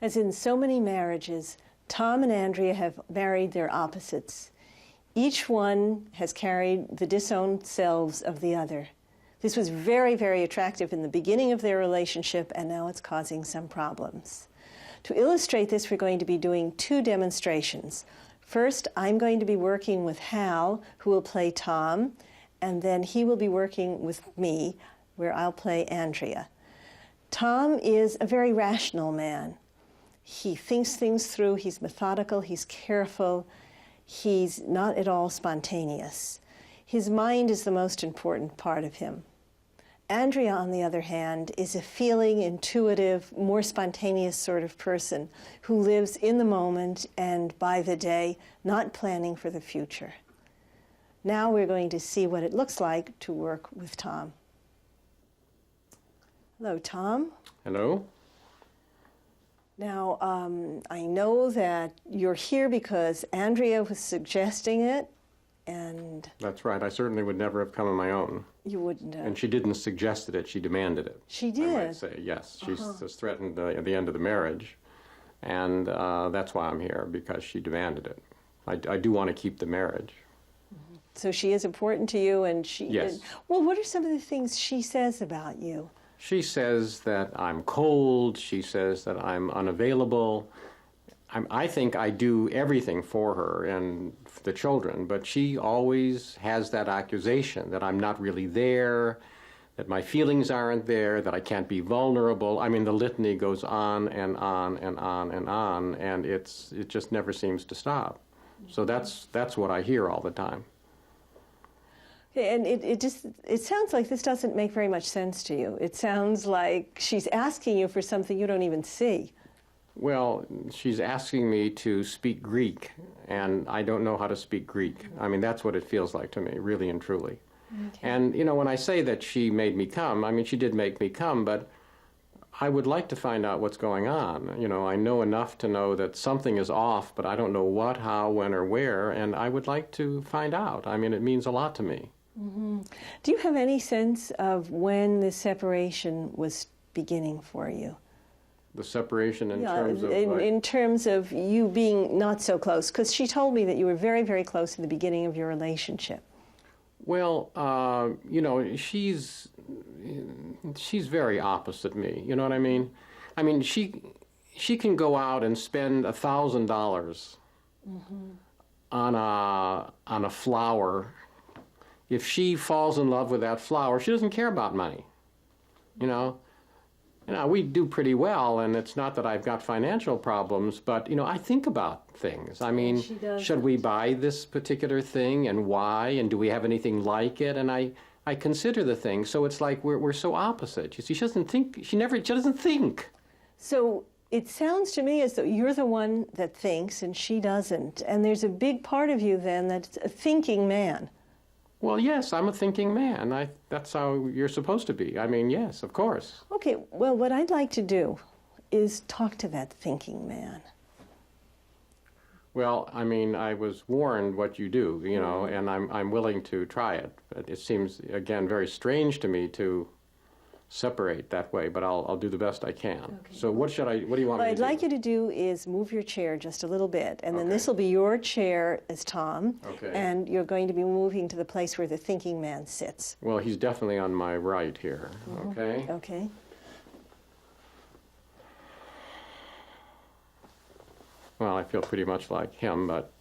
As in so many marriages, Tom and Andrea have married their opposites. Each one has carried the disowned selves of the other. This was very, very attractive in the beginning of their relationship, and now it's causing some problems. To illustrate this, we're going to be doing two demonstrations. First, I'm going to be working with Hal, who will play Tom, and then he will be working with me, where I'll play Andrea. Tom is a very rational man. He thinks things through, he's methodical, he's careful, he's not at all spontaneous. His mind is the most important part of him. Andrea, on the other hand, is a feeling, intuitive, more spontaneous sort of person who lives in the moment and by the day, not planning for the future. Now we're going to see what it looks like to work with Tom. Hello, Tom. Hello. Now, I know that you're here because Andrea was suggesting it, and... That's right. I certainly would never have come on my own. You wouldn't have. And she didn't suggest it, she demanded it. She did? I might say, yes. She just threatened at the end of the marriage, and that's why I'm here, because she demanded it. I do want to keep the marriage. So she is important to you, and she... Yes. Well, what are some of the things she says about you? She says that I'm cold. She says that I'm unavailable. I think I do everything for her and the children, but she always has that accusation that I'm not really there, that my feelings aren't there, that I can't be vulnerable. I mean, the litany goes on and on and on and on, and it just never seems to stop. So that's what I hear all the time. And it sounds like this doesn't make very much sense to you. It sounds like she's asking you for something you don't even see. Well, she's asking me to speak Greek, and I don't know how to speak Greek. I mean, that's what it feels like to me, really and truly. Okay. And, you know, when I say that she made me come, I mean, she did make me come, but I would like to find out what's going on. You know, I know enough to know that something is off, but I don't know what, how, when, or where, and I would like to find out. I mean, it means a lot to me. Mm-hmm. Do you have any sense of when the separation was beginning for you? The separation in terms of... In terms of you being not so close, because she told me that you were very, very close in the beginning of your relationship. Well, you know, she's very opposite me, you know what I mean? I mean, she can go out and spend $1,000 on a flower. If she falls in love with that flower, she doesn't care about money, you know? You know, we do pretty well, and it's not that I've got financial problems, but, you know, I think about things. I mean, should we buy this particular thing, and why, and do we have anything like it? And I consider the things, so it's like we're so opposite. You see, she doesn't think, she doesn't think. So it sounds to me as though you're the one that thinks, and she doesn't. And there's a big part of you, then, that's a thinking man. Well, yes, I'm a thinking man. That's how you're supposed to be. I mean, yes, of course. Okay, well, what I'd like to do is talk to that thinking man. Well, I mean, I was warned what you do, you know, and I'm willing to try it. But it seems, again, very strange to me to separate that way, but I'll do the best I can. Okay. So what do you want me to do? What I'd like you to do is move your chair just a little bit, and then this will be your chair as Tom, and you're going to be moving to the place where the thinking man sits. Well, he's definitely on my right here, okay? Okay. Well, I feel pretty much like him, but,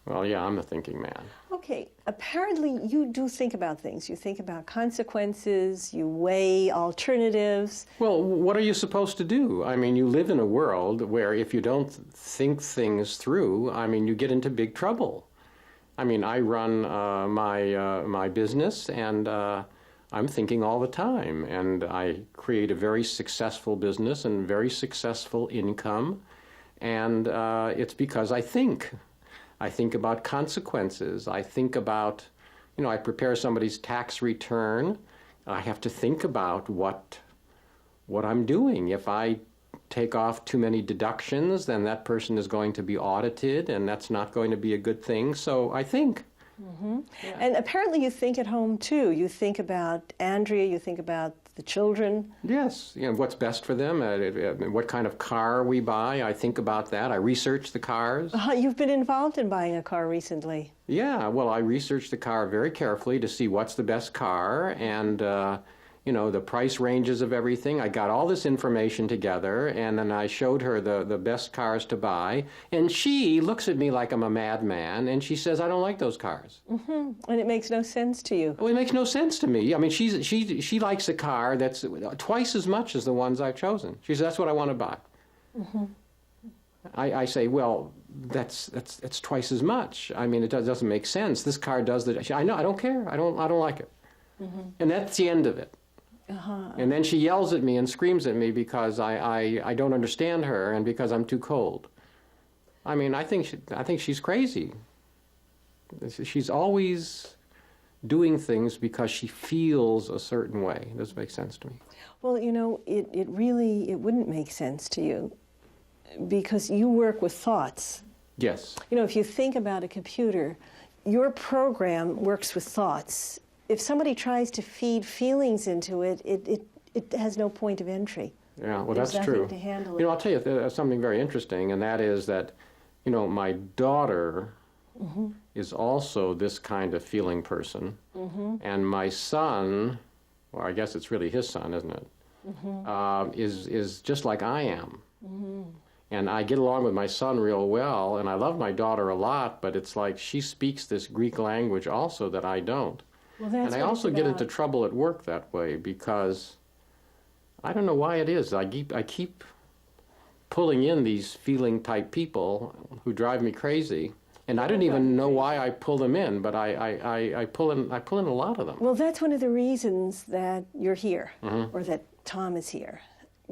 well, yeah, I'm the thinking man. Okay, apparently you do think about things. You think about consequences, you weigh alternatives. Well, what are you supposed to do? I mean, you live in a world where if you don't think things through, I mean, you get into big trouble. I mean, I run my business, and I'm thinking all the time, and I create a very successful business and very successful income, and it's because I think. I think about consequences. I think about, you know, I prepare somebody's tax return. I have to think about what I'm doing. If I take off too many deductions, then that person is going to be audited, and that's not going to be a good thing. So I think. Yeah. And apparently you think at home, too. You think about Andrea, you think about the children. Yes, what's best for them, what kind of car we buy. I think about that. I research the cars. You've been involved in buying a car recently. Yeah, well, I research the car very carefully to see what's the best car and, the price ranges of everything. I got all this information together, and then I showed her the best cars to buy. And she looks at me like I'm a madman, and she says, I don't like those cars. Mm-hmm. And it makes no sense to you. Well, it makes no sense to me. I mean, she likes a car that's twice as much as the ones I've chosen. She says, that's what I want to buy. Mm-hmm. I say, well, that's twice as much. I mean, it doesn't make sense. This car does that. I know, I don't care. I don't like it. Mm-hmm. And that's the end of it. Uh-huh. And then she yells at me and screams at me because I don't understand her and because I'm too cold. I mean, I think she's crazy. She's always doing things because she feels a certain way. It doesn't make sense to me. Well, it really wouldn't make sense to you because you work with thoughts. Yes. If you think about a computer, your program works with thoughts. If somebody tries to feed feelings into it, it has no point of entry. Yeah, well, There's that's true. nothing to handle it. I'll tell you something very interesting, and that is that, my daughter mm-hmm. is also this kind of feeling person, mm-hmm. and my son, or I guess it's really his son, isn't it? Mm-hmm. Is just like I am. Mm-hmm. And I get along with my son real well, and I love my daughter a lot, but it's like she speaks this Greek language also that I don't. Well, that's and I also get into trouble at work that way because I don't know why it is. I keep pulling in these feeling type people who drive me crazy, and I don't even know why I pull them in, but I pull in a lot of them. Well, that's one of the reasons that you're here, mm-hmm. or that Tom is here,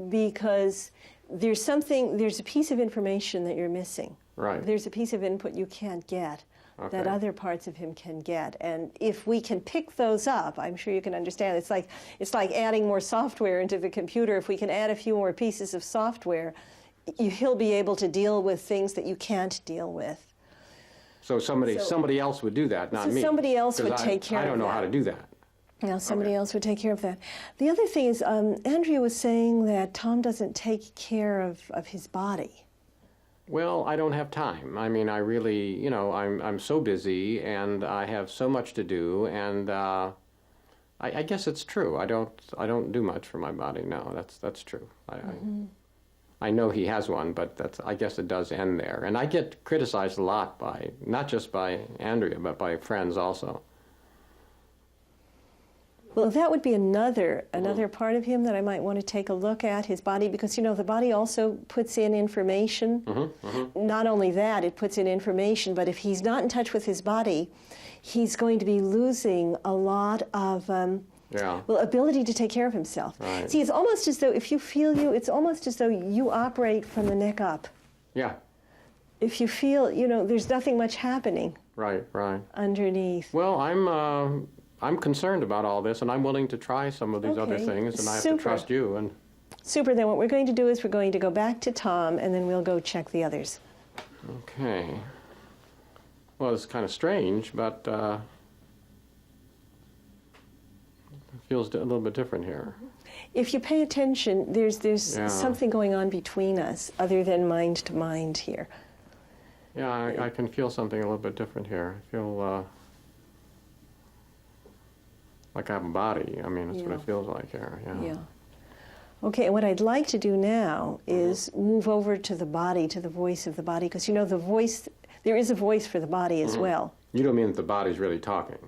because there's a piece of information that you're missing. Right. There's a piece of input you can't get. Okay. That other parts of him can get, and if we can pick those up, I'm sure you can understand. It's like adding more software into the computer. If we can add a few more pieces of software, he'll be able to deal with things that you can't deal with. So somebody else would do that, not me. Somebody else would take care of that. I don't know how to do that. Now somebody else would take care of that. The other thing is, Andrea was saying that Tom doesn't take care of his body. Well, I don't have time. I mean, I really, I'm so busy and I have so much to do, and I guess it's true. I don't do much for my body. No, that's true. Mm-hmm. I know he has one, but I guess it does end there. And I get criticized a lot not just by Andrea, but by friends also. Well, that would be another part of him that I might want to take a look at, his body, because, the body also puts in information. Mm-hmm, mm-hmm. Not only that, it puts in information, but if he's not in touch with his body, he's going to be losing a lot of ability to take care of himself. Right. See, it's almost as though, if you feel it's almost as though you operate from the neck up. Yeah. If you feel, there's nothing much happening. Right. Underneath. Well, I'm concerned about all this, and I'm willing to try some of these other things, and I have to trust you. And super. Then what we're going to do is we're going to go back to Tom, and then we'll go check the others. Okay. Well, it's kind of strange, but it feels a little bit different here. If you pay attention, there's something going on between us other than mind to mind here. Yeah, I can feel something a little bit different here. I feel like I have a body. I mean, that's what it feels like here. Yeah. Okay, and what I'd like to do now is move over to the body, to the voice of the body, because there is a voice for the body as well. You don't mean that the body's really talking?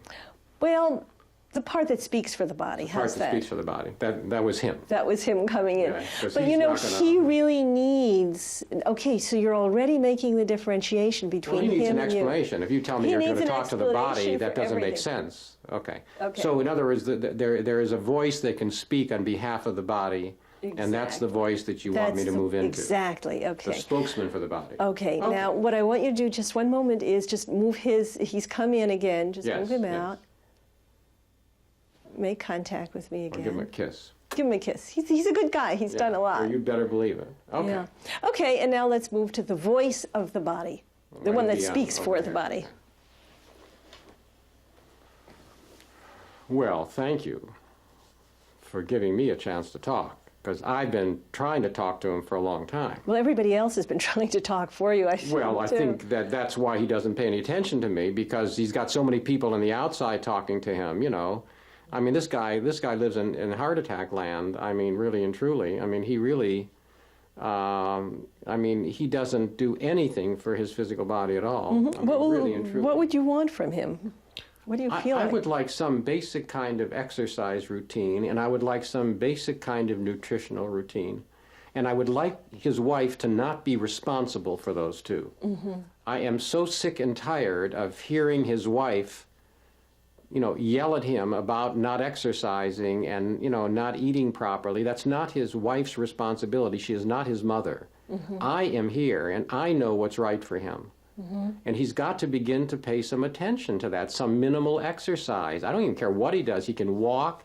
Well, the part that speaks for the body. How's that? The part that speaks for the body. That was him. That was him coming in. Yeah, but he really needs. Okay, so you're already making the differentiation between him and you. He needs an explanation. If you tell me you're going to talk to the body, that doesn't make sense. Okay. So in other words, there is a voice that can speak on behalf of the body. Exactly. And that's the voice that you want me to move into. Exactly, okay. The spokesman for the body. Okay, now what I want you to do, just one moment, is just move he's come in again, just move him out. Make contact with me again. Or give him a kiss. Give him a kiss. He's a good guy. He's done a lot. Well, you'd better believe it. Okay. Yeah. Okay, and now let's move to the voice of the body, the one that speaks for the body. Well, thank you for giving me a chance to talk, because I've been trying to talk to him for a long time. Well, everybody else has been trying to talk for you, I think, Well, I too. think that's why he doesn't pay any attention to me, because he's got so many people on the outside talking to him, you know. I mean, this guy lives in heart attack land, I mean, really and truly. I mean, he really, I mean, he doesn't do anything for his physical body at all. I mean, really and truly. What would you want from him? What do you feel I like? would like some basic kind of exercise routine, and I would like some basic kind of nutritional routine. And I would like his wife to not be responsible for those two. I am so sick and tired of hearing his wife, you know, yell at him about not exercising and, you know, not eating properly. That's not his wife's responsibility. She is not his mother. I am here, and I know what's right for him. And he's got to begin to pay some attention to that, some minimal exercise. I don't even care what he does. He can walk,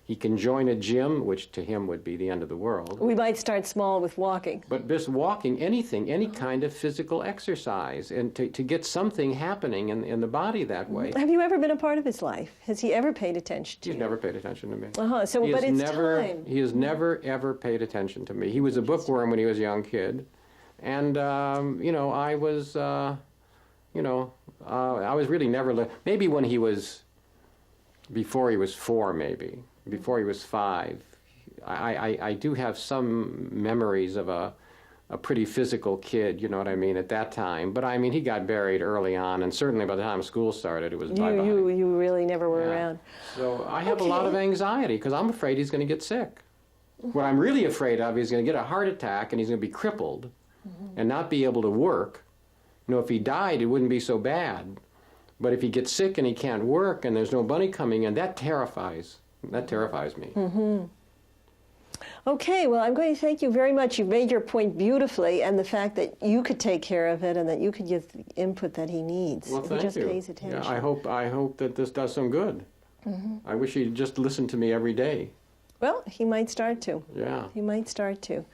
he can join a gym, which to him would be the end of the world. We might start small with walking. But just walking, anything, any kind of physical exercise, and to get something happening in the body that way. Have you ever been a part of his life? Has he ever paid attention to He's you? never paid attention to me. So, but it's time. He has never, ever paid attention to me. He was a bookworm when he was a young kid. And, you know, I was, you know, I was really never, maybe when he was, before he was 4, maybe, before he was 5. I do have some memories of a pretty physical kid, you know what I mean, at that time. But, I mean, he got buried early on, and certainly by the time school started, it was bye-bye. You really never were around. So I have a lot of anxiety, because I'm afraid he's going to get sick. What I'm really afraid of is he's going to get a heart attack, and he's going to be crippled and not be able to work. You know, if he died, it wouldn't be so bad. But if he gets sick and he can't work and there's no money coming in, that terrifies me. Okay, well, I'm going to thank you very much. You've made your point beautifully, and the fact that you could take care of it and that you could give the input that he needs. Well, if thank he just you. pays attention. Yeah, I hope that this does some good. I wish he'd just listen to me every day. Well, he might start to. Yeah. He might start to.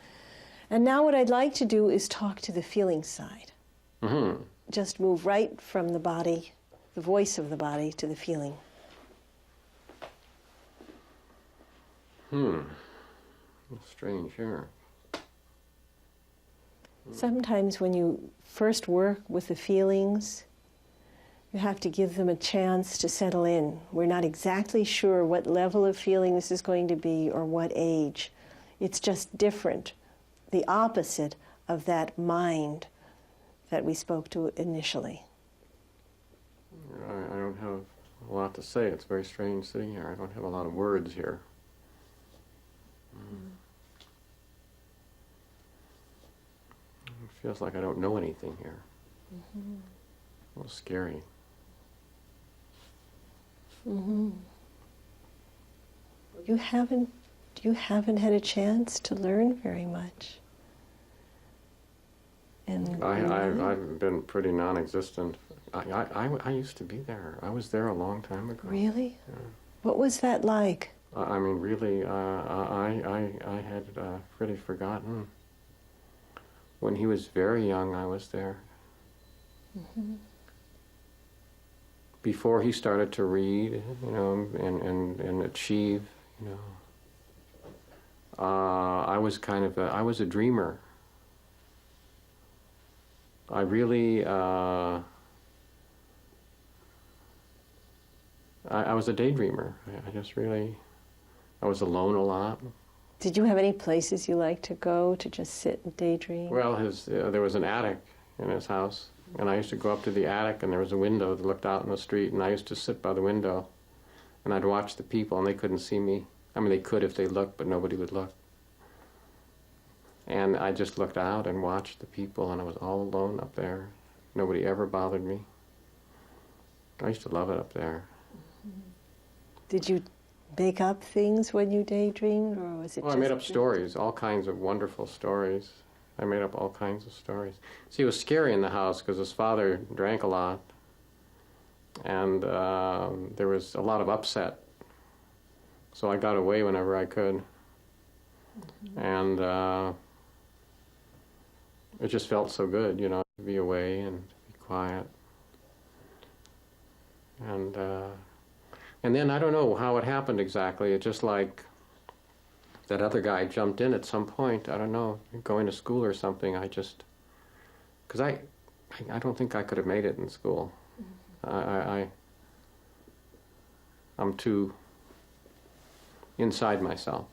And now what I'd like to do is talk to the feeling side. Just move right from the body, the voice of the body, to the feeling. Strange here. Sometimes when you first work with the feelings, you have to give them a chance to settle in. We're not exactly sure what level of feeling this is going to be or what age. It's just different, the opposite of that mind that we spoke to initially. I don't have a lot to say. It's very strange sitting here. I don't have a lot of words here. It feels like I don't know anything here. A little scary. You haven't had a chance to learn very much. And I've been pretty non-existent. I used to be there. I was there a long time ago. Really? Yeah. What was that like? I mean, really, I had pretty forgotten. When he was very young, I was there. Before he started to read, you know, and achieve, you know, I was I was a dreamer. I really, I was a daydreamer. I just really, I was alone a lot. Did you have any places you liked to go to just sit and daydream? Well, there was an attic in his house, and I used to go up to the attic, and there was a window that looked out in the street, and I used to sit by the window, and I'd watch the people, and they couldn't see me. I mean, they could if they looked, but nobody would look. And I just looked out and watched the people, and I was all alone up there. Nobody ever bothered me. I used to love it up there. Did you make up things when you daydreamed, or was it Well, just... I made up stories, all kinds of wonderful stories. I made up all kinds of stories. See, it was scary in the house because his father drank a lot, and there was a lot of upset. So I got away whenever I could. And it just felt so good, you know, to be away and be quiet. And then I don't know how it happened exactly. It just like that other guy jumped in at some point. I don't know, going to school or something. Because I don't think I could have made it in school. I'm too inside myself.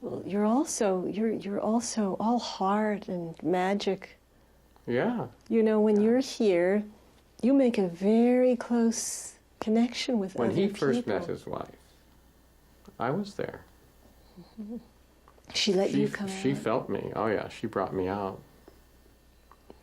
Well, you're also all heart and magic. Yeah. You know, when you're here, you make a very close connection with When other he people. first met his wife, I was there. She let you come She out. felt me. Oh yeah, she brought me out.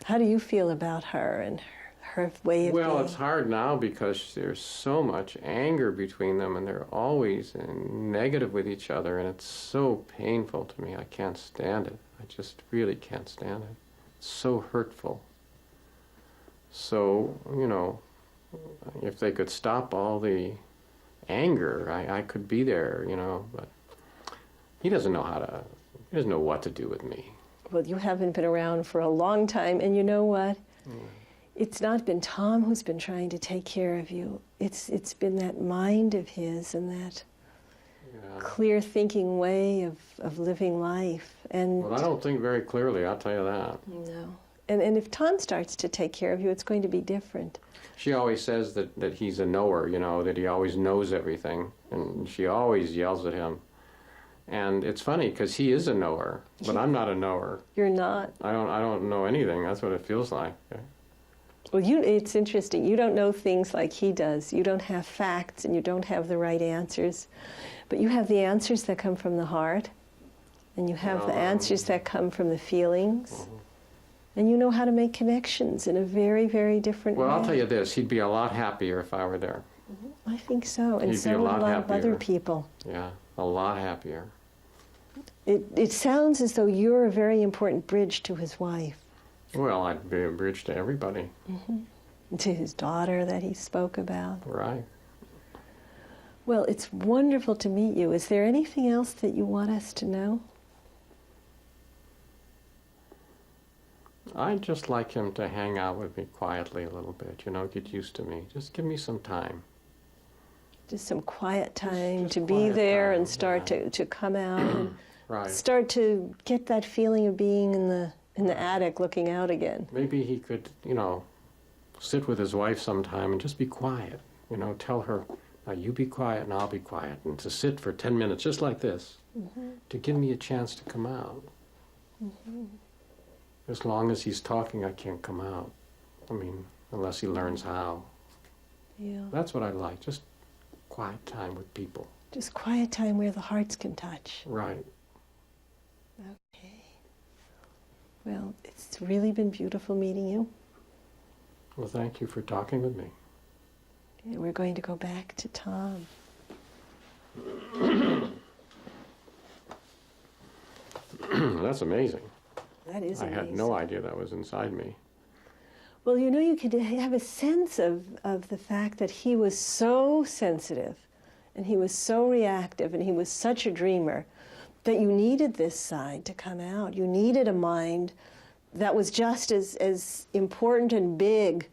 How do you feel about her and her way of Well, being? it's hard now because there's so much anger between them, and they're always negative with each other, and it's so painful to me. I can't stand it. I just really can't stand it. It's so hurtful. So, you know, if they could stop all the anger, I could be there, you know, but he doesn't know what to do with me. Well, you haven't been around for a long time, and you know what? It's not been Tom who's been trying to take care of you. It's been that mind of his and that Yeah. clear thinking way of living life. And Well, I don't think very clearly, I'll tell you that. no. And if Tom starts to take care of you, it's going to be different. She always says that he's a knower, you know, that he always knows everything, and she always yells at him. And it's funny because he is a knower, but I'm not a knower. You're not. I don't know anything. That's what it feels like. Well, it's interesting. You don't know things like he does. You don't have facts and you don't have the right answers. But you have the answers that come from the heart, and you have the answers that come from the feelings. And you know how to make connections in a very, very different way. Well, I'll tell you this, he'd be a lot happier if I were there. I think so. And He'd be so a would a lot lot of other happier. people. Yeah, a lot happier. It sounds as though you're a very important bridge to his wife, Well, I'd be a bridge to everybody. to his daughter that he spoke about. Right. Well, it's wonderful to meet you. Is there anything else that you want us to know? I'd just like him to hang out with me quietly a little bit, you know, get used to me. Just give me some time. Just some quiet time Just to be quiet there time, and start yeah. to come out and Right. start to get that feeling of being in the attic looking out again. Maybe he could, you know, sit with his wife sometime and just be quiet. You know, tell her, now you be quiet and I'll be quiet. And to sit for 10 minutes just like this, to give me a chance to come out. As long as he's talking, I can't come out. I mean, unless he learns how. Yeah. That's what I like, just quiet time with people. Just quiet time where the hearts can touch. Right. Okay. Well, it's really been beautiful meeting you. Well, thank you for talking with me. And we're going to go back to Tom. That's amazing. That is I amazing. had no idea that was inside me. Well, you know, you could have a sense of the fact that he was so sensitive and he was so reactive and he was such a dreamer that you needed this side to come out. You needed a mind that was just as important and big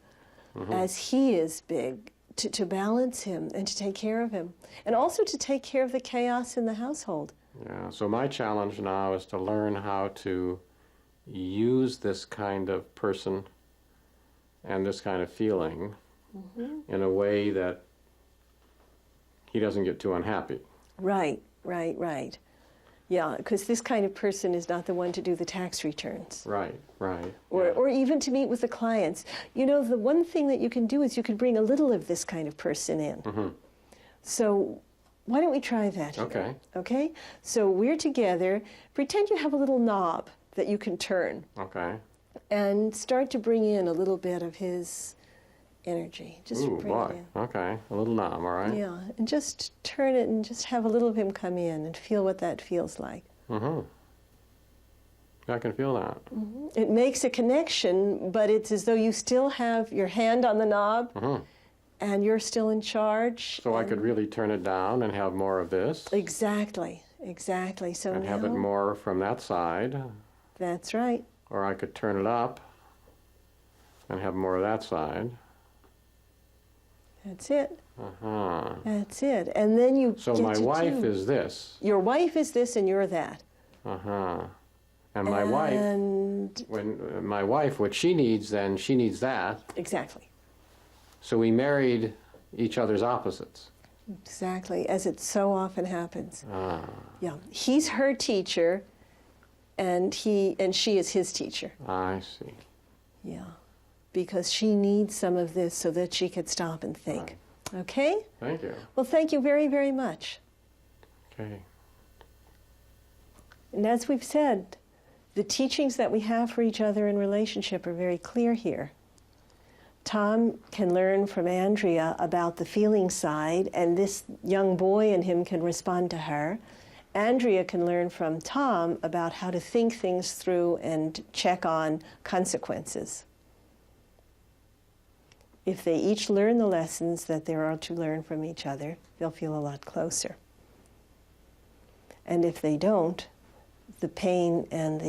as he is big to balance him and to take care of him. And also to take care of the chaos in the household. Yeah, so my challenge now is to learn how to use this kind of person and this kind of feeling in a way that he doesn't get too unhappy. Right, right, right. Yeah, because this kind of person is not the one to do the tax returns. Right, right. Or even to meet with the clients. You know, the one thing that you can do is you can bring a little of this kind of person in. So why don't we try that here? Okay. Okay? So we're together. Pretend you have a little knob that you can turn Okay. and start to bring in a little bit of his energy. Just Ooh, bring boy. it in. Okay, a little numb, all right? Yeah, and just turn it and just have a little of him come in and feel what that feels like. I can feel that. It makes a connection, but it's as though you still have your hand on the knob and you're still in charge. So I could really turn it down and have more of this, Exactly, exactly. So and now, have it more from that side, that's right. or I could turn it up and have more of that side. That's it. Uh-huh. That's it. And then you So get my to wife choose. is this. Your wife is this and you're that. Uh-huh. And my wife, my wife, what she needs then, she needs that. Exactly. So we married each other's opposites. Exactly, as it so often happens. Ah, Yeah. He's her teacher and she is his teacher. I see. Yeah. Because she needs some of this so that she could stop and think. Okay? Thank you. Well, thank you very, very much. Okay. And as we've said, the teachings that we have for each other in relationship are very clear here. Tom can learn from Andrea about the feeling side, and this young boy in him can respond to her. Andrea can learn from Tom about how to think things through and check on consequences. If they each learn the lessons that there are to learn from each other, they'll feel a lot closer. And if they don't, the pain and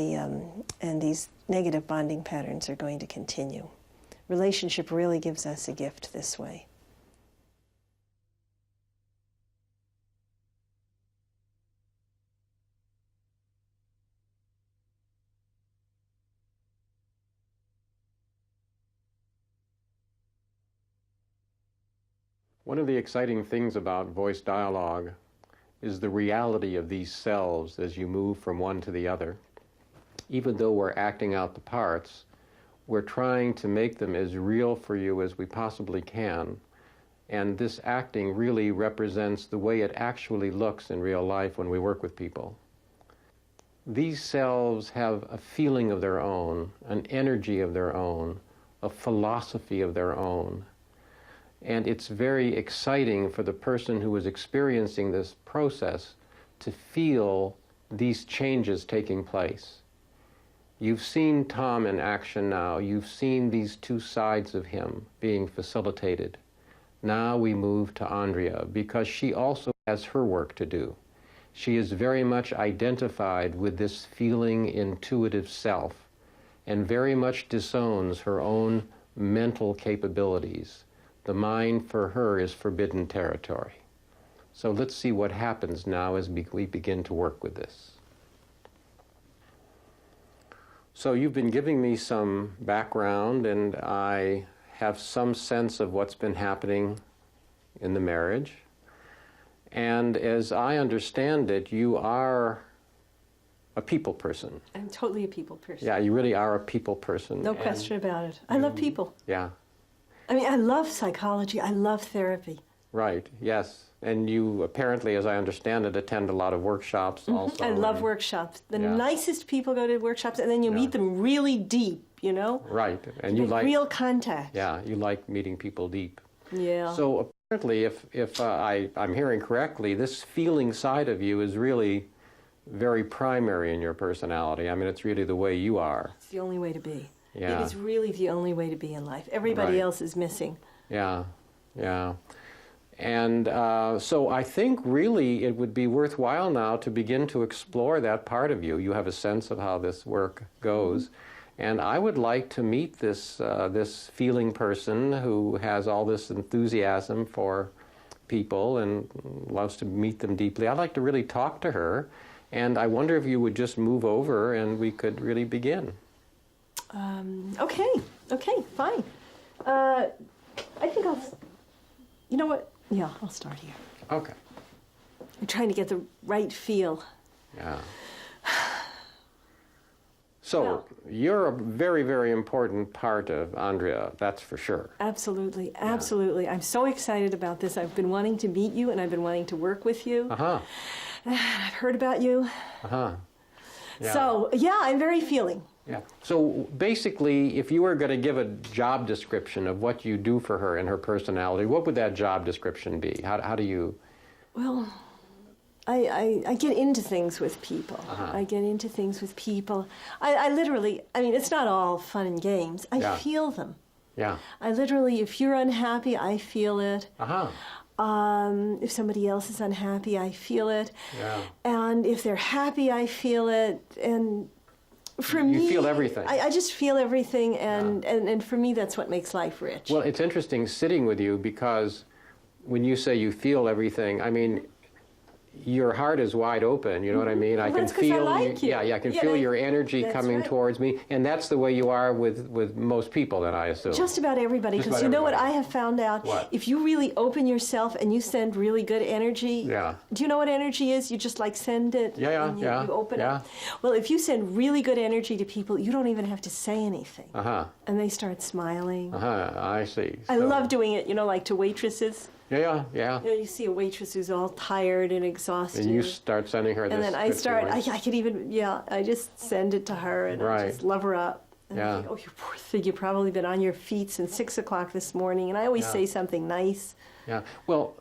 these negative bonding patterns are going to continue. Relationship really gives us a gift this way. One of the exciting things about voice dialogue is the reality of these selves as you move from one to the other. Even though we're acting out the parts, we're trying to make them as real for you as we possibly can. And this acting really represents the way it actually looks in real life when we work with people. These selves have a feeling of their own, an energy of their own, a philosophy of their own. And it's very exciting for the person who is experiencing this process to feel these changes taking place. You've seen Tom in action now. You've seen these two sides of him being facilitated. Now we move to Andrea because she also has her work to do. She is very much identified with this feeling intuitive self and very much disowns her own mental capabilities. The mind for her is forbidden territory. So let's see what happens now as we begin to work with this. So you've been giving me some background, and I have some sense of what's been happening in the marriage. And as I understand it, you are a people person. I'm totally a people person. Yeah, you really are a people person. No question about it. I love people. Yeah. I mean, I love psychology. I love therapy. Right, yes. And you apparently, as I understand it, attend a lot of workshops also. I love workshops. The Yeah. nicest people go to workshops, and then you meet them really deep, you know? Right, and you Make like... real contact. Yeah, you like meeting people deep. Yeah. So apparently, if I'm hearing correctly, this feeling side of you is really very primary in your personality. I mean, it's really the way you are. It's the only way to be. Yeah. It is really the only way to be in life. Everybody Right. else is missing. Yeah, yeah. And so I think really it would be worthwhile now to begin to explore that part of you. You have a sense of how this work goes. And I would like to meet this, this feeling person who has all this enthusiasm for people and loves to meet them deeply. I'd like to really talk to her. And I wonder if you would just move over and we could really begin. Okay, fine. I think you know what? Yeah, I'll start here. Okay. I'm trying to get the right feel. Yeah. So, Well- you're a very, very important part of Andrea, that's for sure. Absolutely, absolutely. I'm so excited about this. I've been wanting to meet you, and I've been wanting to work with you. Uh-huh. I've heard about you. Uh-huh. Yeah. So, yeah, I'm very feeling. Yeah. So basically, if you were going to give a job description of what you do for her and her personality, what would that job description be? How do you... Well, I get into things with people. Uh-huh. I get into things with people. I literally, I mean, it's not all fun and games. I Yeah. feel them. Yeah. I literally, if you're unhappy, I feel it. Uh-huh. If somebody else is unhappy, I feel it. Yeah. And if they're happy, I feel it. And for me... You feel everything. I just feel everything, and for me, that's what makes life rich. Well, it's interesting sitting with you because when you say you feel everything, I mean, your heart is wide open, you know what I mean? I can that's 'cause I feel like you. yeah, I can Yeah, feel your energy that's coming right. towards me, and that's the way you are with most people, then, I assume. Just about everybody, Just because about you know what I everybody. have found out? What? If you really open yourself and you send really good energy, Yeah. do you know what energy is? You just like send it Yeah, and yeah, you open yeah. it. Well, if you send really good energy to people, you don't even have to say anything. Uh-huh, And they start smiling. uh-huh, I see. I So- love doing it, like to waitresses. Yeah, yeah. You see a waitress who's all tired and exhausted. And you start sending her this. And then I good start, feeling. I could even, I just send it to her and I Right. just love her up. And I Yeah. think, oh, you poor thing, you've probably been on your feet since 6 o'clock this morning. And I always Yeah. say something nice. Yeah. Well,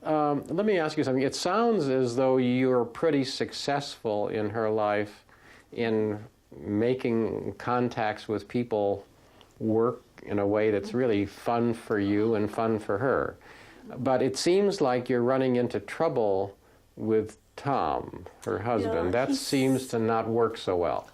let me ask you something. It sounds as though you're pretty successful in her life in making contacts with people work in a way that's really fun for you and fun for her. But it seems like you're running into trouble with Tom, her husband. That he's- seems to not work so well.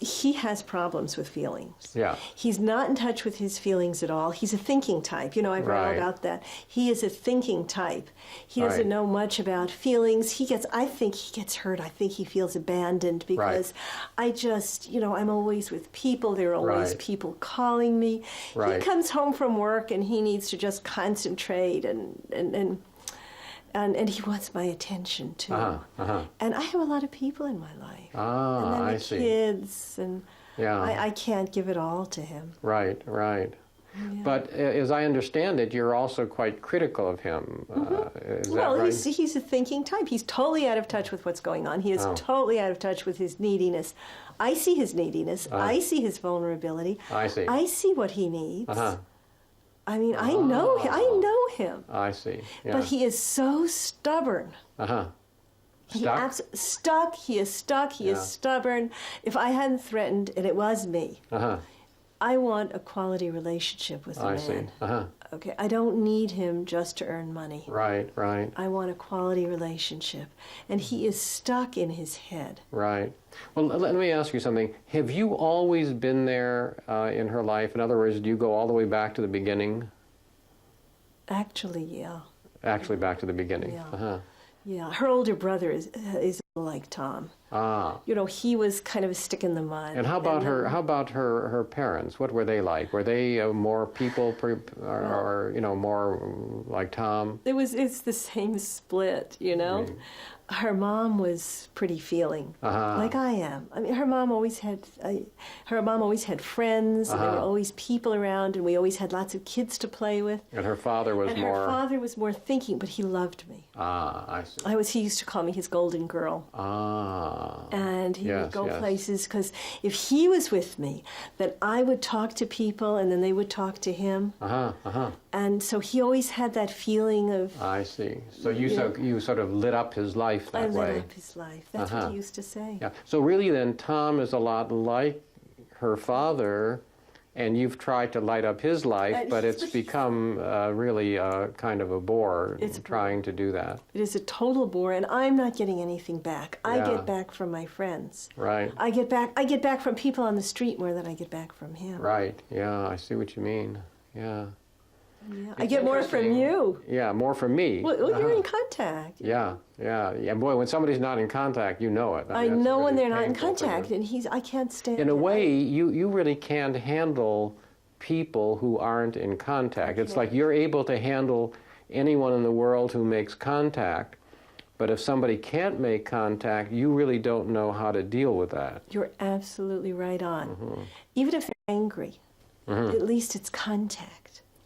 He has problems with feelings. Yeah. He's not in touch with his feelings at all. He's a thinking type. I've read all Right. about that. He is a thinking type. He doesn't Right. know much about feelings. I think he gets hurt. I think he feels abandoned because I'm always with people. There are always Right. people calling me. Right. He comes home from work and he needs to just concentrate and he wants my attention too. Uh-huh, uh-huh. And I have a lot of people in my life. Ah, And then I the see. kids, and Yeah. I can't give it all to him. Right, right. But as I understand it, you're also quite critical of him. Is that Well, right? he's a thinking type. He's totally out of touch with what's going on. He is Oh. totally out of touch with his neediness. I see his neediness. I see his vulnerability. I see. I see what he needs. Uh-huh. I mean, I know him. I see. Yeah. But he is so stubborn. Uh-huh. He Stuck? stuck. He is stuck. He is Yeah. stubborn. If I hadn't threatened, and it was me, Uh-huh. I want a quality relationship with a I man. see. Uh-huh. Okay, I don't need him just to earn money. Right, right, I want a quality relationship. And he is stuck in his head. right. Well, let me ask you something. Have you always been there in her life? In other words, do you go all the way back to the beginning? Actually, yeah. Actually, back to the beginning. Yeah. Uh-huh. Yeah. Her older brother is like Tom. Ah. He was kind of a stick in the mud. And how about her? How about her parents? What were they like? Were they more people, or more like Tom? It's the same split, Mm. Her mom was pretty feeling, Uh-huh. like I am. I mean, her mom always had friends. And there were Uh-huh. always people around, and we always had lots of kids to play with. And her father was And more. her father was more thinking, but he loved me. Ah, I see. He used to call me his golden girl. Ah. And he would Yes, go yes. places, because if he was with me, then I would talk to people and then they would talk to him. Uh-huh, uh-huh. And so he always had that feeling of, I see. So you sort of lit up his life I that lit way. up his life. That's Uh-huh. what he used to say. Yeah. So really then Tom is a lot like her father, and you've tried to light up his life, but it's become really kind of a bore It's a trying to do that. It is a total bore, and I'm not getting anything back. I Yeah. get back from my friends. Right. I get back from people on the street more than I get back from him. Right. Yeah, I see what you mean. Yeah. Yeah. I get more from you. Yeah, more from me. Well, you're Uh-huh. in contact. Yeah, yeah, yeah. Boy, when somebody's not in contact, you know it. I mean, know that's when really they're not in painful for you. contact, and I can't stand In a it. way, you really can't handle people who aren't in contact. It's like you're able to handle anyone in the world who makes contact, but if somebody can't make contact, you really don't know how to deal with that. You're absolutely right on. Mm-hmm. Even if they're angry, at least it's contact.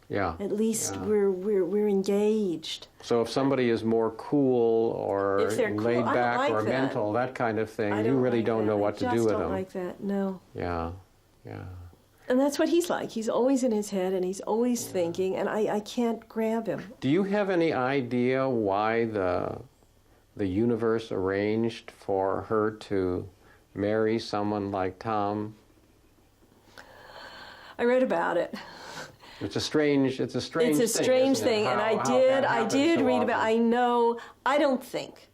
Yeah. At least yeah. we're engaged. So if somebody is more cool or If they're cool, laid I don't back like or that. mental, that kind of thing, I you really like don't that. know what to do with I them. don't like that. No. Yeah, yeah. And that's what he's like. He's always in his head, and he's always thinking, and I can't grab him. Do you have any idea why the universe arranged for her to marry someone like Tom? I read about it. It's a strange It's a thing, strange isn't it? thing, and How I that did happens read so about. often. I know. I don't think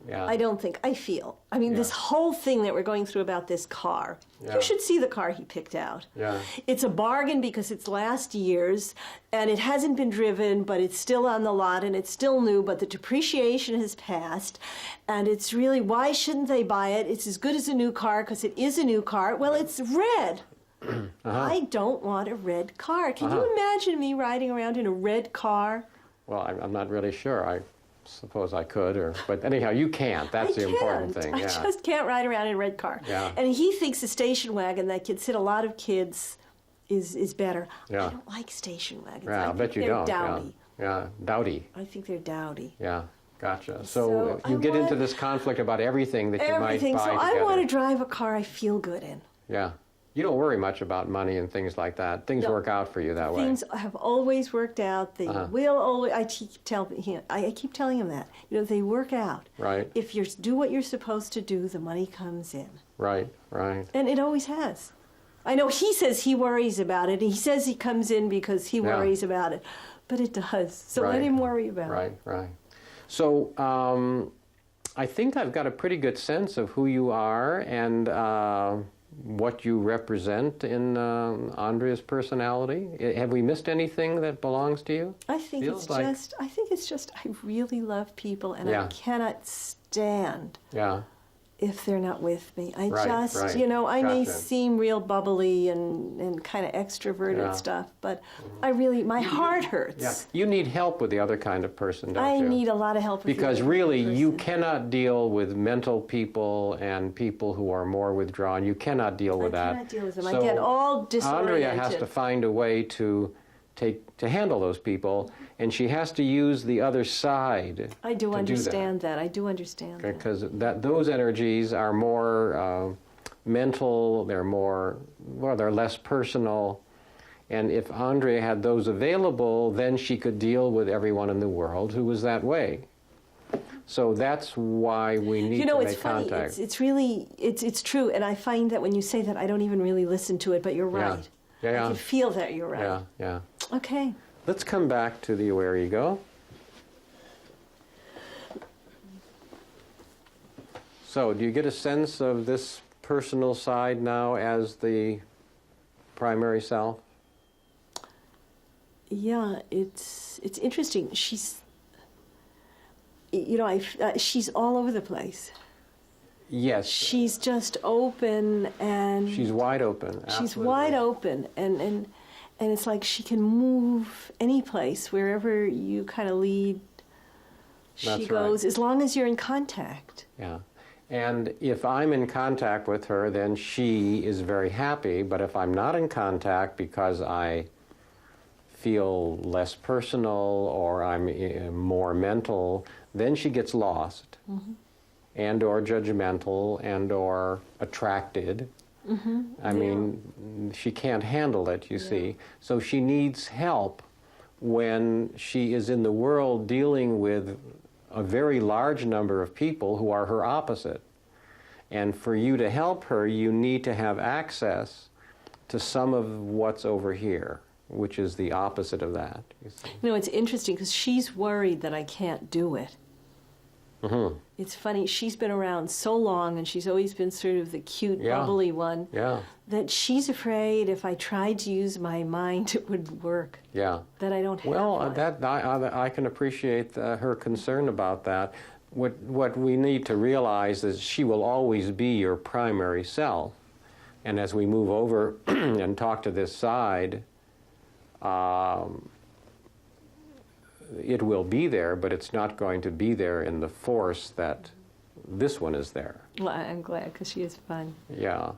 Yeah. I don't think. I feel. I mean, this whole thing that we're going through about this car. Yeah. You should see the car he picked out. Yeah. It's a bargain because it's last year's, and it hasn't been driven, but it's still on the lot, and it's still new, but the depreciation has passed. And it's really, why shouldn't they buy it? It's as good as a new car because it is a new car. Well, it's red. I don't want a red car. Can you imagine me riding around in a red car? Well, I'm not really sure. I suppose I could, but anyhow, you can't. That's the important thing. I just can't ride around in a red car. Yeah. And he thinks a station wagon that can sit a lot of kids is better. Yeah. I don't like station wagons. Yeah, I bet you they're don't. dowdy. Yeah, dowdy. I think they're dowdy. Yeah, gotcha. So So you I get into want- this conflict about everything that you Everything. might buy So I together. want to drive a car I feel good in. Yeah. You don't worry much about money and things like that. Things No. work out for you that way. Things have always worked out. They will always. I keep telling him that. You know, they work out. Right. If you do what you're supposed to do, the money comes in. Right, right. And it always has. I know he says he worries about it. He says he comes in because he Yeah. worries about it. But it does. So let Right. him worry about it. Right, right. So I think I've got a pretty good sense of who you are and what you represent in Andrea's personality. Have we missed anything that belongs to you? I think Feels it's like- just I really love people and Yeah. I cannot stand Yeah, if they're not with me. I Right, just, right. you know, I may Gotcha. seem real bubbly and kind of extroverted Yeah. stuff, but I really, my heart hurts. yeah. You need help with the other kind of person, don't I you? need a lot of help with the Because other really, you person. cannot deal with mental people and people who are more withdrawn. You cannot deal with that. I cannot deal with them. I So get all disoriented. Andrea has to find a way to handle those people, and she has to use the other side. I do to understand that. I do understand that. Because those energies are more mental. They're they're less personal. And if Andrea had those available, then she could deal with everyone in the world who was that way. So that's why we need You know, to it's make funny. contact. It's really, it's true. And I find that when you say that, I don't even really listen to it, but you're Yeah. right. Yeah, I yeah. can feel that you're right. Yeah, yeah. Okay. Let's come back to the Where You Go. So, do you get a sense of this personal side now as the primary self? Yeah, it's interesting. She's, you know, she's all over the place. Yes. She's just open and She's wide open. she's absolutely. wide open and it's like she can move any place wherever you kind of lead. She That's goes right. as long as you're in contact. Yeah. And if I'm in contact with her, then she is very happy. But if I'm not in contact because I feel less personal or I'm more mental, then she gets lost. And or judgmental and or attracted. I mean, she can't handle it, you see. So she needs help when she is in the world dealing with a very large number of people who are her opposite. And for you to help her, you need to have access to some of what's over here, which is the opposite of that, you see. You know, it's interesting because she's worried that I can't do it. It's funny, she's been around so long and she's always been sort of the cute, Yeah. bubbly one, Yeah, that she's afraid if I tried to use my mind, it would work, yeah. that I don't have Well, one. I can appreciate her concern about that. What we need to realize is she will always be your primary self. And as we move over and talk to this side, it will be there, but it's not going to be there in the force that this one is there. Well, I'm glad because she is fun. Yeah.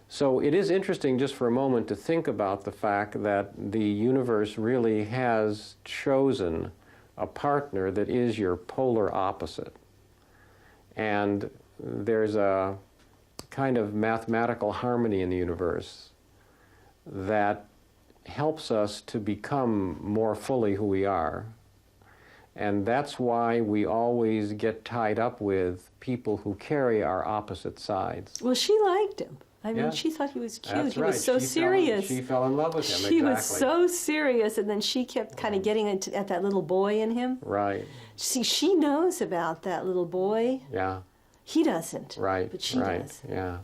So it is interesting just for a moment to think about the fact that the universe really has chosen a partner that is your polar opposite. And there's a kind of mathematical harmony in the universe that helps us to become more fully who we are. And that's why we always get tied up with people who carry our opposite sides. Well, she liked him. I mean, she thought he was cute. That's He right. was so serious. She fell in love with him, She exactly. was so serious, and then she kept kind of getting at that little boy in him. Right. See, she knows about that little boy. Yeah. He doesn't. Right. But she right. does. Yeah.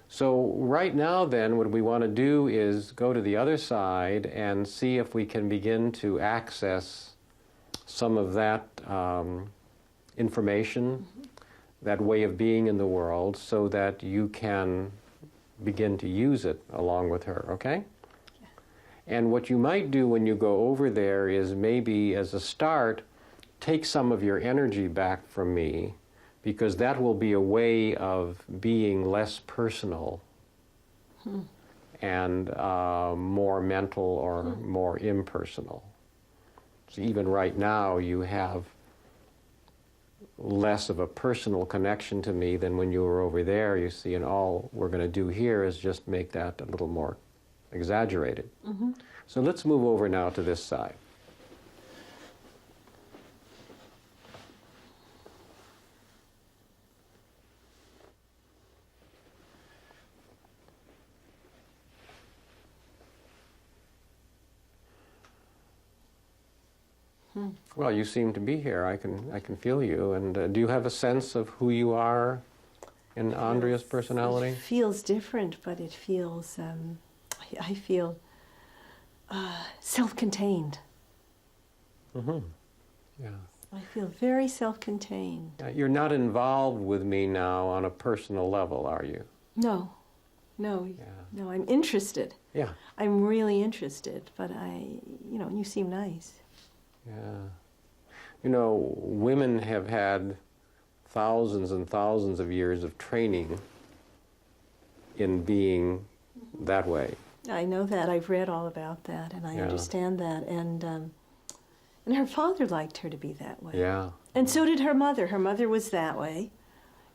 So right now then, what we want to do is go to the other side and see if we can begin to access some of that information, that way of being in the world, so that you can begin to use it along with her, okay? And what you might do when you go over there is maybe as a start, take some of your energy back from me, because that will be a way of being less personal and more mental or more impersonal. So even right now you have less of a personal connection to me than when you were over there, you see, and all we're going to do here is just make that a little more exaggerated. So let's move over now to this side. Well, you seem to be here. I can feel you. And do you have a sense of who you are in Andrea's personality? It feels different, but it feels, I feel self-contained. Yeah. I feel very self-contained. You're not involved with me now on a personal level, are you? No, no, I'm interested. Yeah. I'm really interested, but you seem nice. Yeah. You know, women have had thousands and thousands of years of training in being that way. I know that. I've read all about that, and I understand that. And her father liked her to be that way. Yeah. And so did her mother. Her mother was that way.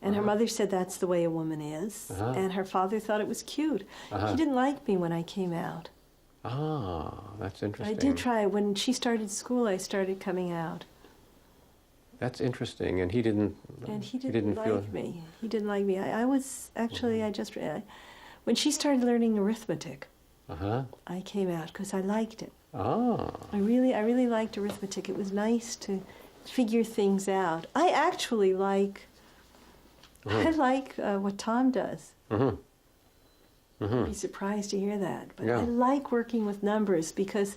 And her mother said that's the way a woman is. And her father thought it was cute. He didn't like me when I came out. Ah, that's interesting. I did try. When she started school, I started coming out. That's interesting. And he didn't. And he didn't feel like me. He didn't like me. I was actually. When she started learning arithmetic, I came out because I liked it. Ah. I really liked arithmetic. It was nice to figure things out. I actually like. I like what Tom does. You'd be surprised to hear that. But I like working with numbers because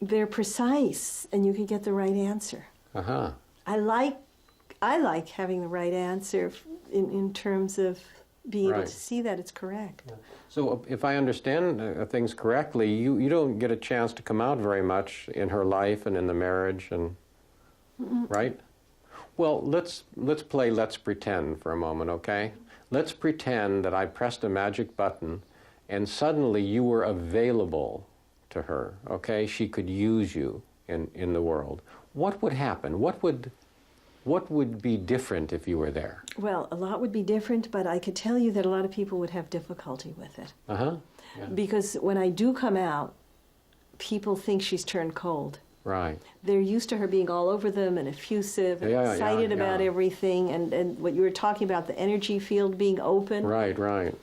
they're precise and you can get the right answer. I like having the right answer in terms of being able to see that it's correct. So if I understand things correctly, you don't get a chance to come out very much in her life and in the marriage, and right? Well, let's play Let's Pretend for a moment, okay? Let's pretend that I pressed a magic button and suddenly you were available to her, okay? She could use you in the world. What would happen? What would be different if you were there? Well, a lot would be different, but I could tell you that a lot of people would have difficulty with it. Because when I do come out, people think she's turned cold. Right. They're used to her being all over them and effusive and excited about everything, and what you were talking about, the energy field being open. Right.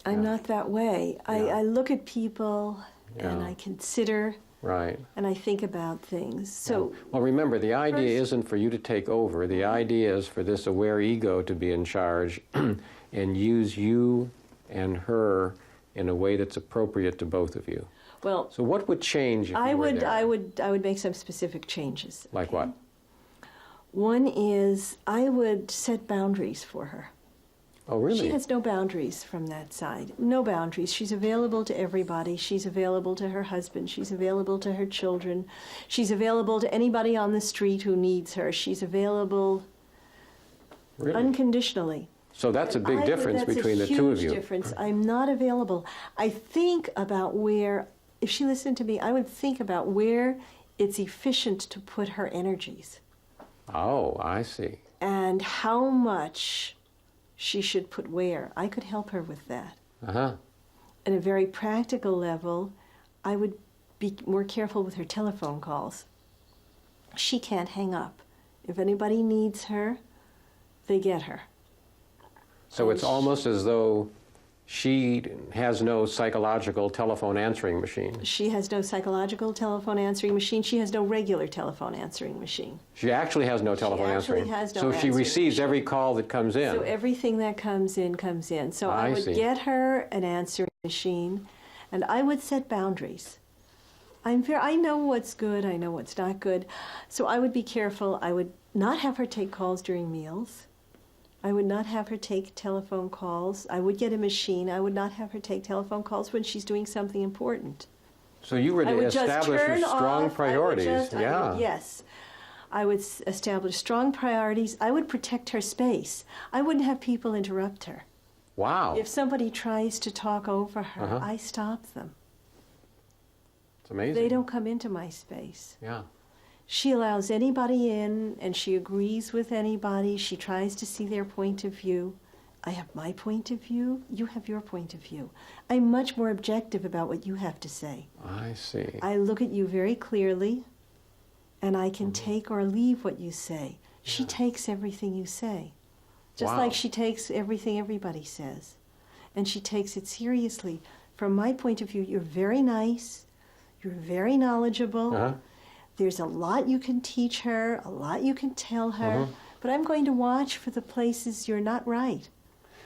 I'm not that way. I look at people and I consider and I think about things. So well, remember, the idea isn't for you to take over. The idea is for this aware ego to be in charge and use you and her in a way that's appropriate to both of you. Well, so what would change if you were there? I would make some specific changes. Like what? One is I would set boundaries for her. Oh, really? She has no boundaries from that side. No boundaries. She's available to everybody. She's available to her husband. She's available to her children. She's available to anybody on the street who needs her. She's available unconditionally. So that's a big difference between the two of you. That's a huge difference. I'm not available. I think about where, if she listened to me, I would think about where it's efficient to put her energies. Oh, I see. And how much she should put where. I could help her with that. At a very practical level, I would be more careful with her telephone calls. She can't hang up. If anybody needs her, they get her. So it's almost as though she has no psychological telephone answering machine. She has no psychological telephone answering machine. She has no regular telephone answering machine. She actually has no telephone actually answering. has no so she answering receives machine. every call that comes in. So everything that comes in, comes in. So I would see. get her an answering machine, and I would set boundaries. I know what's good, I know what's not good. So I would be careful. I would not have her take calls during meals. I would not have her take telephone calls. I would get a machine. I would not have her take telephone calls when she's doing something important. So you would I would just establish turn strong off. priorities. Yes. I would establish strong priorities. I would protect her space. I wouldn't have people interrupt her. Wow. If somebody tries to talk over her, I stop them. It's amazing. They don't come into my space. Yeah. She allows anybody in, and she agrees with anybody. She tries to see their point of view. I have my point of view. You have your point of view. I'm much more objective about what you have to say. I see. I look at you very clearly, and I can take or leave what you say. She takes everything you say, just Wow. like she takes everything everybody says. And she takes it seriously. From my point of view, you're very nice. You're very knowledgeable. There's a lot you can teach her, a lot you can tell her, but I'm going to watch for the places you're not right.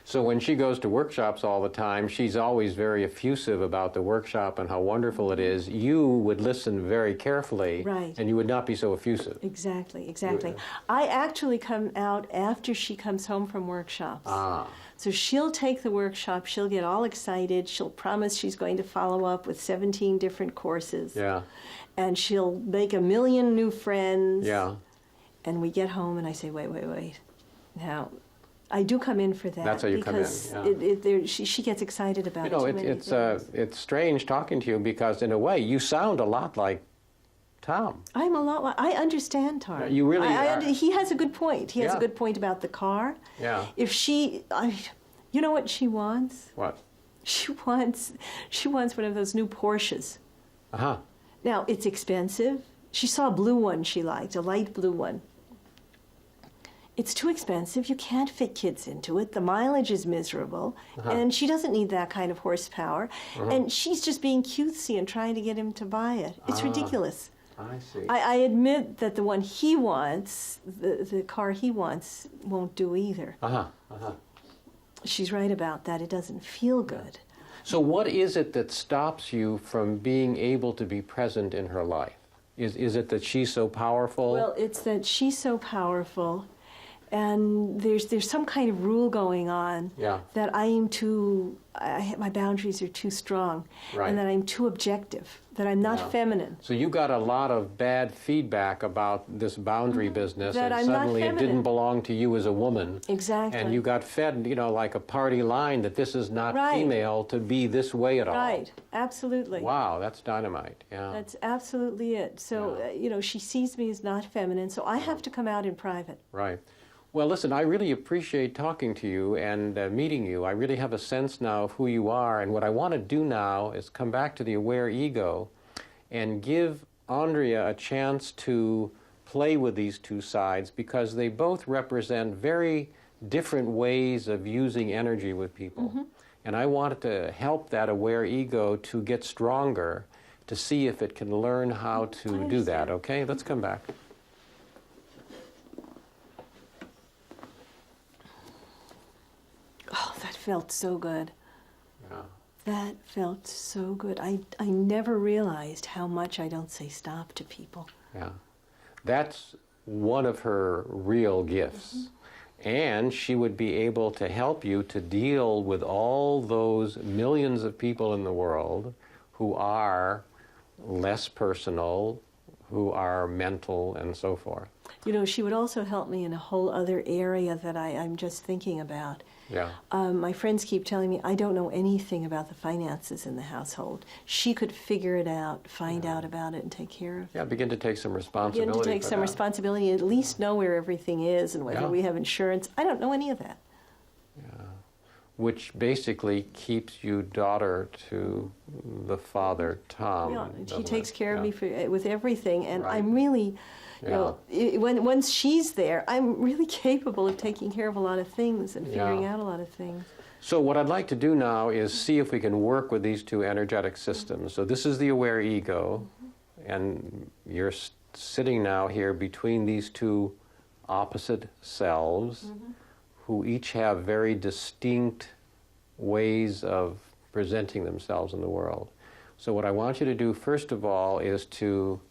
So when she goes to workshops all the time, she's always very effusive about the workshop and how wonderful it is. You would listen very carefully, Right. and you would not be so effusive. Exactly, exactly. I actually come out after she comes home from workshops. So she'll take the workshop, she'll get all excited, she'll promise she's going to follow up with 17 different courses. Yeah, And she'll make a million new friends. yeah. And we get home and I say, wait. Now, I do come in for that. That's how you come in, Because she gets excited about You know, too many it's things. strange talking to you because in a way you sound a lot like Tom. I'm a lot like, I understand Tom. You really are. He has a good point. He has a Yeah. good point about the car. Yeah. If you know what she wants? What? She wants one of those new Porsches. Uh-huh. Now, it's expensive. She saw a blue one she liked, a light blue one. It's too expensive. You can't fit kids into it. The mileage is miserable. And she doesn't need that kind of horsepower. And she's just being cutesy and trying to get him to buy it. It's ridiculous. I see. I admit that the one he wants, the car he wants, won't do either. She's right about that. It doesn't feel good. So what is it that stops you from being able to be present in her life? Is it that she's so powerful? Well, it's that she's so powerful, and there's some kind of rule going on that my boundaries are too strong, Right. and that I'm too objective, that I'm not feminine. So you got a lot of bad feedback about this boundary business, That and I'm not suddenly it feminine. didn't belong to you as a woman. Exactly. And you got fed, like a party line that this is not Right. female to be this way at all. Right, absolutely. Wow, that's dynamite. Yeah. That's absolutely it. So, she sees me as not feminine, so I have to come out in private. Right. Well, listen, I really appreciate talking to you and meeting you. I really have a sense now of who you are, and what I want to do now is come back to the aware ego and give Andrea a chance to play with these two sides, because they both represent very different ways of using energy with people. And I wanted to help that aware ego to get stronger, to see if it can learn how to do that, okay? Let's come back. Oh, that felt so good. Yeah. That felt so good. I never realized how much I don't say stop to people. Yeah. That's one of her real gifts. And she would be able to help you to deal with all those millions of people in the world who are less personal, who are mental, and so forth. She would also help me in a whole other area that I'm just thinking about. Yeah. My friends keep telling me I don't know anything about the finances in the household. She could figure it out, find out about it, and take care of it. Yeah, begin to take some responsibility. Begin to take for some that. responsibility, at least know where everything is and whether we have insurance. I don't know any of that. Which basically keeps you daughter to the father, Tom. He doesn't takes it? care of me with everything, and Right. I'm really, You know, once she's there, I'm really capable of taking care of a lot of things and figuring out a lot of things. So what I'd like to do now is see if we can work with these two energetic systems. So this is the aware ego, and you're sitting now here between these two opposite selves who each have very distinct ways of presenting themselves in the world. So what I want you to do first of all is to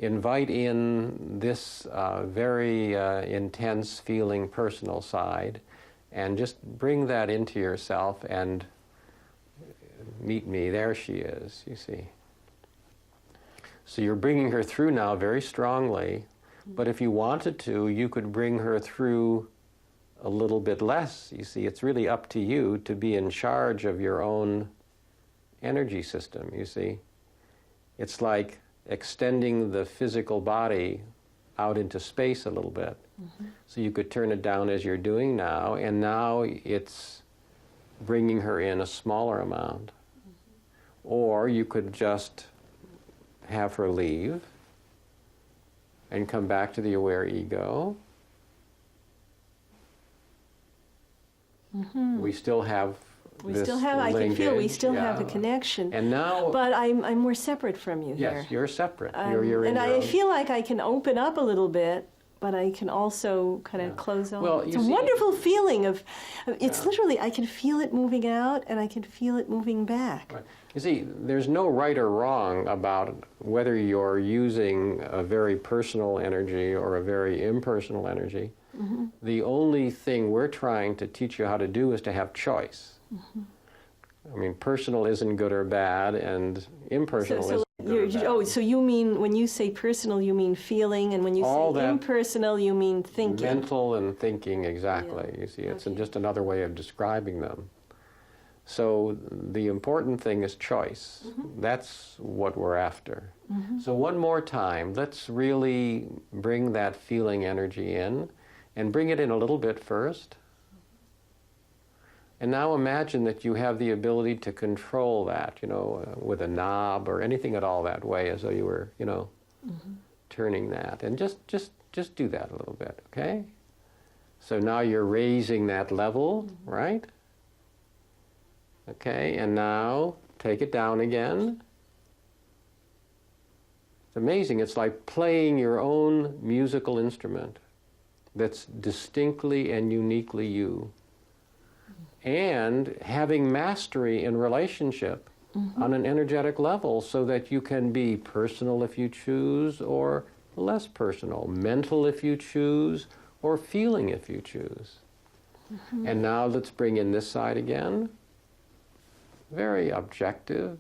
invite in this very intense feeling personal side, and just bring that into yourself and meet me. There she is, you see. So you're bringing her through now very strongly, but if you wanted to, you could bring her through a little bit less. You see, it's really up to you to be in charge of your own energy system, you see. It's like extending the physical body out into space a little bit. So you could turn it down as you're doing now, and now it's bringing her in a smaller amount. Or you could just have her leave and come back to the aware ego. We still have I can feel we still have a connection. And now, but I'm more separate from you here. Yes, you're separate. You're in and your I own. feel like I can open up a little bit, but I can also kind of close off. Well, it's you a see- wonderful feeling of, it's literally, I can feel it moving out and I can feel it moving back. Right. You see, there's no right or wrong about whether you're using a very personal energy or a very impersonal energy. The only thing we're trying to teach you how to do is to have choice. I mean, personal isn't good or bad, and impersonal isn't good or bad. So you mean, when you say personal, you mean feeling, and when you All say that impersonal, you mean thinking. Mental and thinking, exactly. You see, it's just another way of describing them. So the important thing is choice. That's what we're after. So one more time, let's really bring that feeling energy in, and bring it in a little bit first. And now imagine that you have the ability to control that, you know, with a knob or anything at all that way, as though you were, you know, turning that. And just do that a little bit, okay? So now you're raising that level, right? Okay, and now take it down again. It's amazing. It's like playing your own musical instrument that's distinctly and uniquely you. And having mastery in relationship on an energetic level, so that you can be personal if you choose, or less personal, mental if you choose, or feeling if you choose. And now let's bring in this side again. Very objective.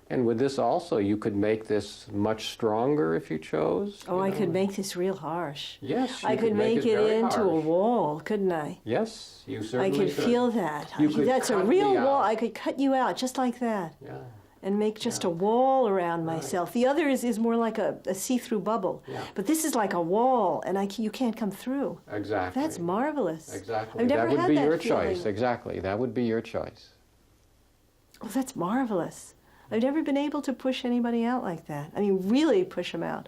And with this also, you could make this much stronger if you chose. Oh, I could make this real harsh. Yes, you I could make it very into a harsh. wall, couldn't I? Yes, you I certainly could feel that. You could That's a cut real me wall. out. I could cut you out just like that. Yeah. And make just a wall around myself. The other is more like a see-through bubble. Yeah. But this is like a wall, and you can't come through. Exactly. That's marvelous. Exactly. I've never that would had be that your feeling. choice. Exactly. That would be your choice. Oh, that's marvelous. I've never been able to push anybody out like that. I mean, really push them out.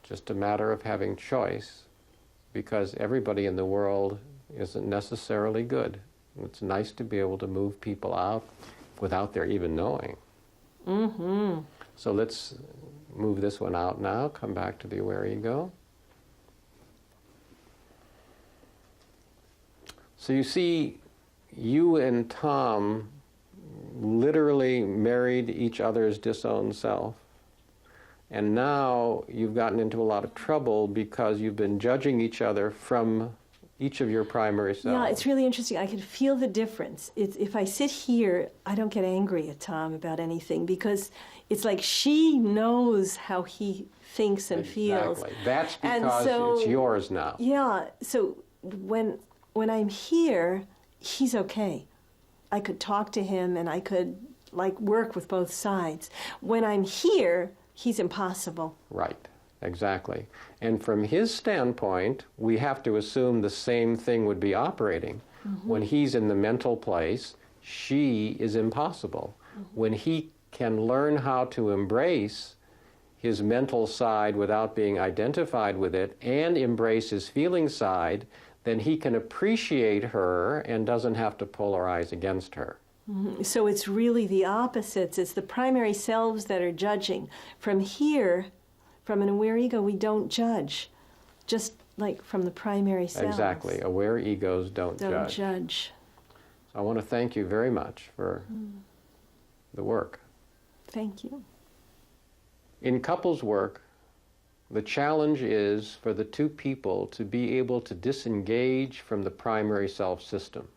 Just a matter of having choice, because everybody in the world isn't necessarily good. It's nice to be able to move people out without their even knowing. So let's move this one out now. Come back to the aware ego. So you see, you and Tom literally married each other's disowned self. And now you've gotten into a lot of trouble because you've been judging each other from each of your primary selves. Yeah, it's really interesting. I can feel the difference. If I sit here, I don't get angry at Tom about anything, because it's like she knows how he thinks and feels. Exactly. That's And because so- it's yours now. Yeah, so when I'm here, he's okay. I could talk to him and I could work with both sides. When I'm here, he's impossible. Right, exactly. And from his standpoint, we have to assume the same thing would be operating. When he's in the mental place, she is impossible. When he can learn how to embrace, his mental side without being identified with it and embrace his feeling side, then he can appreciate her and doesn't have to polarize against her. So it's really the opposites. It's the primary selves that are judging. From here, from an aware ego, we don't judge. Just like from the primary selves. Exactly. Aware egos don't judge. judge. So I want to thank you very much for the work. Thank you. In couples work, the challenge is for the two people to be able to disengage from the primary self system.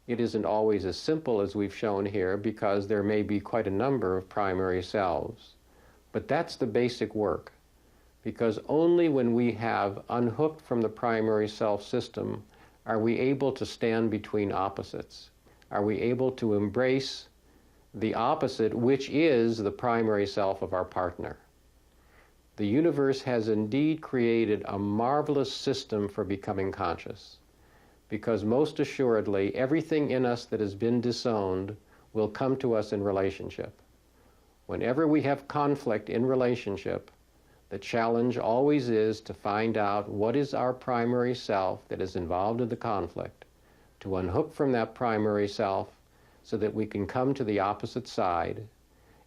It isn't always as simple as we've shown here because there may be quite a number of primary selves. But that's the basic work, because only when we have unhooked from the primary self system are we able to stand between opposites. Are we able to embrace the opposite, which is the primary self of our partner. The universe has indeed created a marvelous system for becoming conscious, because most assuredly everything in us that has been disowned will come to us in relationship. Whenever we have conflict in relationship, the challenge always is to find out what is our primary self that is involved in the conflict, to unhook from that primary self so that we can come to the opposite side,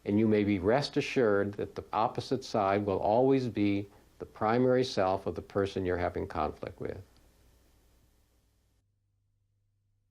and you may be rest assured that the opposite side will always be the primary self of the person you're having conflict with.